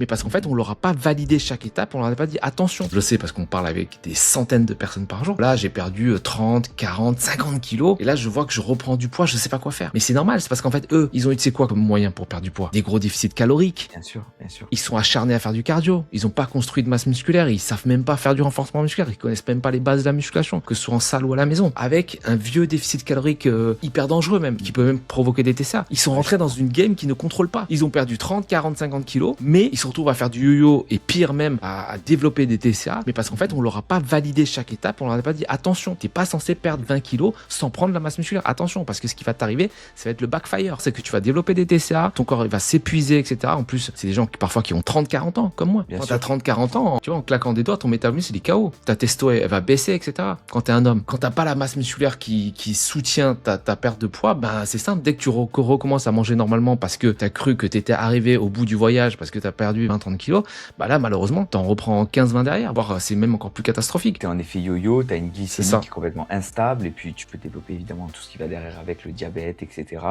Mais parce qu'en fait, on leur a pas validé chaque étape, on leur a pas dit attention. Je le sais parce qu'on parle avec des centaines de personnes par jour. Là, j'ai perdu 30, 40, 50 kilos. Et là, je vois que je reprends du poids, je sais pas quoi faire. Mais c'est normal, c'est parce qu'en fait, eux, ils ont eu, tu sais quoi, comme moyen pour perdre du poids? Des gros déficits caloriques. Bien sûr, bien sûr. Ils sont acharnés à faire du cardio. Ils ont pas construit de masse musculaire. Ils savent même pas faire du renforcement musculaire. Ils connaissent même pas les bases de la musculation, que ce soit en salle ou à la maison. Avec un vieux déficit calorique hyper dangereux même, qui peut même provoquer des TCA. Ils sont rentrés dans une game qui ne contrôle pas. Ils ont perdu 30, 40, 50 kilos, mais ils se retrouvent à faire du yo-yo et pire même à développer des TCA. Mais parce qu'en fait, on leur a pas validé chaque étape. On leur a pas dit attention, t'es pas censé perdre 20 kilos sans prendre la masse musculaire. Attention, parce que ce qui va t'arriver, ça va être le backfire. C'est que tu vas développer des TCA, ton corps il va s'épuiser, etc. En plus, c'est des gens qui parfois qui ont 30, 40 ans, comme moi. Quand t'as 30, 40 ans, tu vois, en claquant des doigts, ton métabolisme il est KO. Ta testo elle va baisser, etc. Quand t'es un homme, quand t'as pas la masse musculaire qui soutient ta perte de poids, ben c'est simple. Dès que tu recommences à manger normalement parce que t'as cru que t'étais arrivé au bout du voyage parce que t'as perdu 20-30 kilos, bah là malheureusement t'en reprends 15-20 derrière, voire c'est même encore plus catastrophique. T'es en effet yo-yo, t'as une glycémie ça. qui est complètement instable et puis tu peux développer évidemment tout ce qui va derrière avec le diabète, etc.